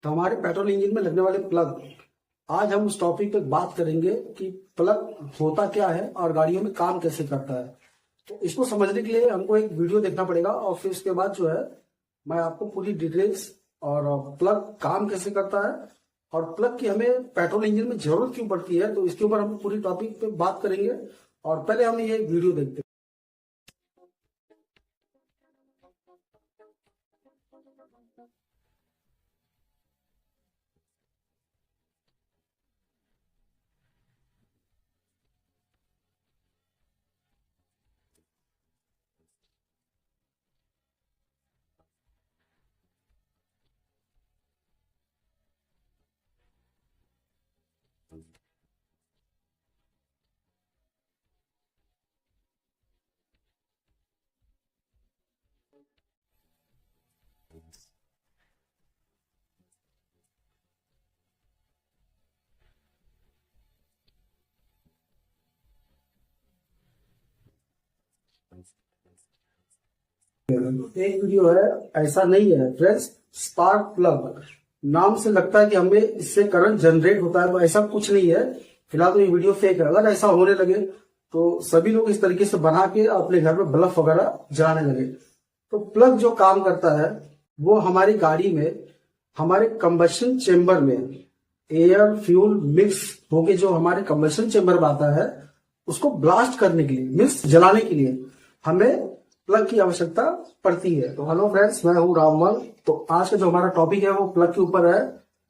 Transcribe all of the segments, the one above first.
तो हमारे petrol engine में लगने वाले प्लग, आज हम उस टॉपिक पे बात करेंगे कि प्लग होता क्या है और गाड़ियों में काम कैसे करता है। तो इसको समझने के लिए हमको एक वीडियो देखना पड़ेगा और फिर उसके बाद जो है मैं आपको पूरी डिटेल्स और प्लग काम कैसे करता है और प्लग की हमें पेट्रोल इंजन में जरूरत क्यों पड़ती है, तो इसके ऊपर हम पूरी टॉपिक पे बात करेंगे। और पहले हम ये वीडियो देखते हैं। एक वीडियो है, ऐसा नहीं है फ्रेंड्स। स्पार्क प्लग नाम से लगता है कि हमें इससे करंट जनरेट होता है, तो ऐसा कुछ नहीं है। फिलहाल तो ये वीडियो फेक है। अगर ऐसा होने लगे तो सभी लोग इस तरीके से बना के अपने घर में बल्ब वगैरह जलाने लगे। तो प्लग जो काम करता है वो हमारी गाड़ी में, हमारे कंबशन चेम्बर में एयर फ्यूल मिक्स होके जो हमारे कंबशन चेम्बर में आता है उसको ब्लास्ट करने के लिए, मीन्स जलाने के लिए हमें प्लग की आवश्यकता पड़ती है। तो हेलो फ्रेंड्स, मैं हूँ राममल। तो आज का जो हमारा टॉपिक है वो प्लग के ऊपर है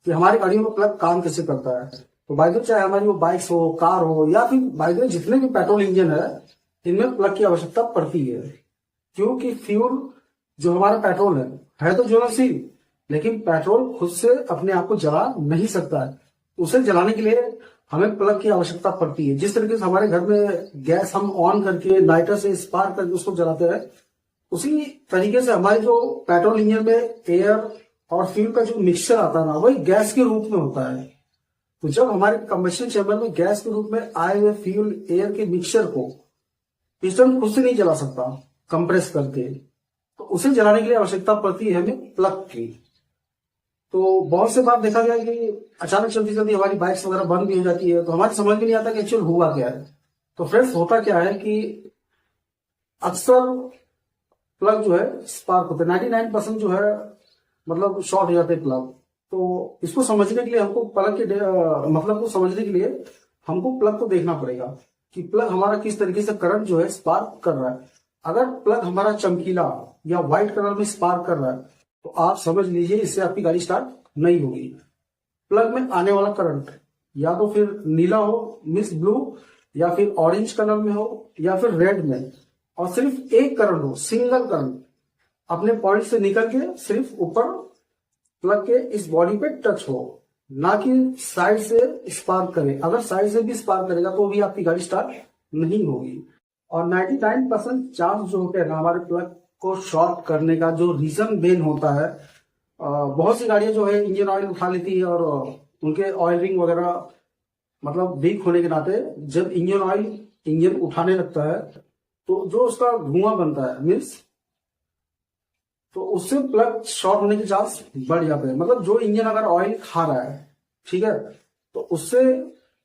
कि हमारी गाड़ियों में प्लग काम कैसे करता है। तो बाइक चाहे हमारी वो बाइक्स हो, कार हो या फिर बाइक में जितने भी पेट्रोल इंजन है इनमें प्लग की आवश्यकता पड़ती है। क्योंकि फ्यूल जो हमारा पेट्रोल है तो ज्वलनशील, लेकिन पेट्रोल खुद से अपने आप को जला नहीं सकता है। उसे जलाने के लिए हमें प्लग की आवश्यकता पड़ती है। जिस तरीके से हमारे घर में गैस हम ऑन करके लाइटर से स्पार्क करके उसको जलाते हैं, उसी तरीके से हमारे जो पेट्रोल इंजन में एयर और फ्यूल का जो मिक्सचर आता है ना, वही गैस के रूप में होता है। तो जब हमारे कंबशन चैम्बर में गैस के रूप में आए हुए फ्यूल एयर के मिक्सचर को पिस्टन खुद से नहीं जला सकता कंप्रेस करके, तो उसे जलाने के लिए आवश्यकता पड़ती है हमें प्लग की। तो बहुत से बार देखा गया है कि अचानक चलती चलती हमारी बाइक्स वगैरह बंद भी हो जाती है, तो हमारी समझ में नहीं आता कि एक्चुअल हुआ क्या है। तो फ्रेंड्स, होता क्या है कि अक्सर प्लग जो है स्पार्क होते हैं। 99% जो है मतलब शॉर्ट हो जाते हैं प्लग। तो इसको समझने के लिए हमको प्लग के मतलब को समझने के लिए हमको प्लग को देखना पड़ेगा कि प्लग हमारा किस तरीके से करंट जो है स्पार्क कर रहा है। अगर प्लग हमारा चमकीला या व्हाइट कलर में स्पार्क कर रहा है तो आप समझ लीजिए इससे आपकी गाड़ी स्टार्ट नहीं होगी। प्लग में आने वाला करंट या तो फिर नीला हो, मिस ब्लू, या फिर ऑरेंज कलर में हो, या फिर रेड में, और सिर्फ एक करंट हो, सिंगल करंट अपने पॉइंट से निकल के सिर्फ ऊपर प्लग के इस बॉडी पे टच हो, ना कि साइड से स्पार्क करे। अगर साइड से भी स्पार्क करेगा तो भी आपकी गाड़ी स्टार्ट नहीं होगी। और 99% चांस जो होते हैं ना हमारे प्लग को शॉर्ट करने का, जो रीजन मेन होता है, बहुत सी गाड़ियां जो है इंजन ऑयल उठा लेती है और उनके ऑयल रिंग वगैरह मतलब वीक होने के नाते जब इंजन ऑयल इंजन उठाने लगता है तो जो उसका धुआं बनता है मीन्स, तो उससे प्लग शॉर्ट होने के चांस बढ़ जाते हैं। मतलब जो इंजन अगर ऑयल खा रहा है, ठीक है, तो उससे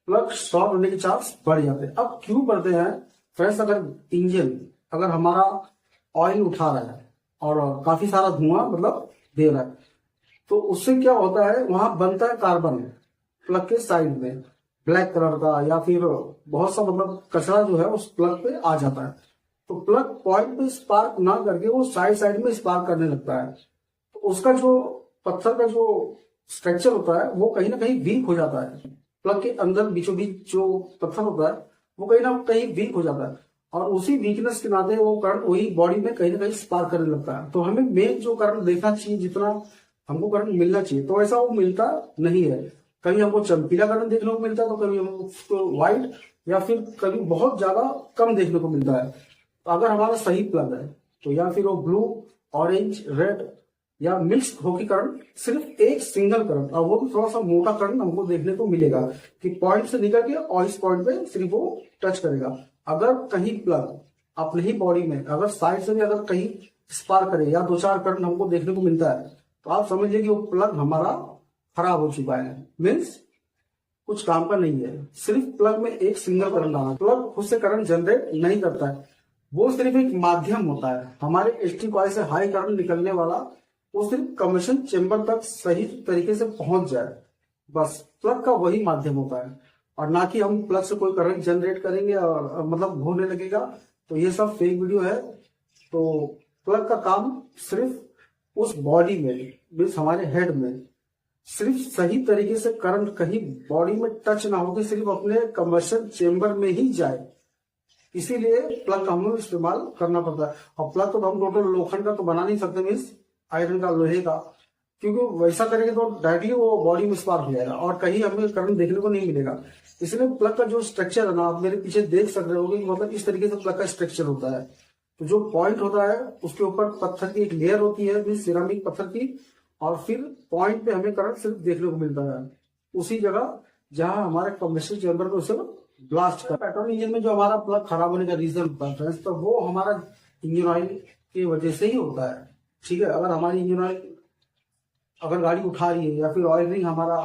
प्लग शॉर्ट होने के चांस बढ़ जाते हैं। अब क्यों बढ़ते हैं फ्रेंड्स? अगर इंजन अगर हमारा ऑयल उठा रहा है और काफी सारा धुआं मतलब दे रहा है, तो उससे क्या होता है, वहां बनता है कार्बन प्लग के साइड में ब्लैक कलर का, या फिर बहुत सा मतलब कचरा जो है उस प्लग पे आ जाता है। तो प्लग पॉइंट पे स्पार्क ना करके वो साइड साइड में स्पार्क करने लगता है। तो उसका जो पत्थर का जो स्ट्रक्चर होता है वो कहीं ना कहीं वीक हो जाता है। प्लग के अंदर बीचों बीच जो पत्थर होता है वो कहीं ना कहीं वीक हो जाता है, और उसी वीकनेस के नाते वो करंट वही बॉडी में कहीं ना कहीं स्पार्क करने लगता है। तो हमें मेन जो करंट देखना चाहिए, जितना हमको करंट मिलना चाहिए, तो ऐसा वो मिलता नहीं है। कभी हमको चमकीला करंट देखने को मिलता है, तो कभी हमको व्हाइट, या फिर कभी बहुत ज्यादा कम देखने को मिलता है। तो अगर हमारा सही प्लग है तो या फिर वो ब्लू, ऑरेंज, रेड या मिक्स होकर करंट, सिर्फ एक सिंगल करंट, और वो भी थोड़ा सा मोटा करंट हमको देखने को मिलेगा कि पॉइंट से निकल के और इस पॉइंट पे सिर्फ वो टच करेगा। अगर कहीं प्लग अपने ही बॉडी में अगर साइड से भी अगर कहीं स्पार्क करे या दो चार करंट हमको देखने को मिलता है, तो आप समझिए कि वो प्लग हमारा खराब हो चुका है, मीन्स कुछ काम का नहीं है। सिर्फ प्लग में एक सिंगल करंट आना, प्लग खुद से करंट जनरेट नहीं करता है, वो सिर्फ एक माध्यम होता है। हमारे एचटी कॉइल से हाई करंट निकलने वाला वो सिर्फ कंबशन चेंबर तक सही तरीके से पहुंच जाए, बस प्लग का वही माध्यम होता है। और ना कि हम प्लग से कोई करंट जनरेट करेंगे और मतलब होने लगेगा, तो ये सब फेक वीडियो है। तो प्लग का काम सिर्फ उस बॉडी में, मीन्स हमारे हेड में, सिर्फ सही तरीके से करंट कहीं बॉडी में टच ना होकर सिर्फ अपने कंबशन चेंबर में ही जाए, इसीलिए प्लग का हमें इस्तेमाल करना पड़ता है। और प्लग तो हम टोटल लोखंड का तो बना नहीं सकते, मीन्स आयरन का, लोहे का, क्योंकि वैसा करेंगे तो डायरेक्टली वो बॉडी में स्पार्क हो जाएगा और कहीं हमें करंट देखने को नहीं मिलेगा। इसलिए प्लग का जो स्ट्रक्चर है ना, आप मेरे पीछे देख सक रहे होगे, मतलब इस तरीके से प्लग का स्ट्रक्चर होता है। तो जो पॉइंट होता है उसके ऊपर पत्थर की एक लेयर होती है, मीन्स सिरामिक पत्थर की, और फिर पॉइंट पे हमें करंट सिर्फ देखने को मिलता है उसी जगह जहां हमारे कंबशन चेंबर में उसे ब्लास्ट कर। पेट्रोल इंजन में जो हमारा प्लग खराब होने का रीजन होता है फ्रेंड्स, तो वो हमारा इंजन ऑयल की वजह से ही होता है। ठीक है, अगर हमारी इंजन ऑयल, अगर गाड़ी उठा रही है या फिर ऑयल रिंग हमारा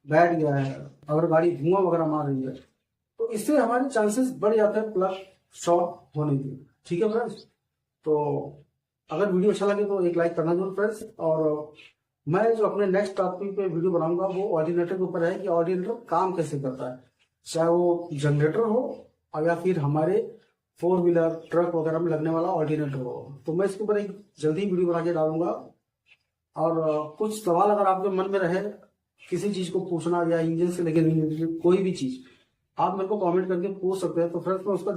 बैठ गया है, अगर गाड़ी धुआं वगैरह मार रही है, तो इससे हमारे चांसेस बढ़ जाते हैं प्लग शॉर्ट होने के। ठीक है फ्रेंड्स, तो अगर वीडियो अच्छा लगे तो एक लाइक करना जरूर फ्रेंड्स। और मैं जो अपने नेक्स्ट टॉपिक पे वीडियो बनाऊंगा वो ऑर्डिनेटर के ऊपर है कि ऑर्डिनेटर काम कैसे करता है, चाहे वो जनरेटर हो और या फिर हमारे 4 व्हीलर ट्रक वगैरह में लगने वाला ऑर्डिनेटर हो। तो मैं इसके ऊपर एक जल्दी वीडियो बना के डालूंगा। और कुछ सवाल अगर आपके मन में रहे किसी चीज को पूछना, या इंजन से लेकर कोई भी चीज, आप मेरे को कमेंट करके पूछ सकते हैं, तो फ्रेंड्स मैं उसका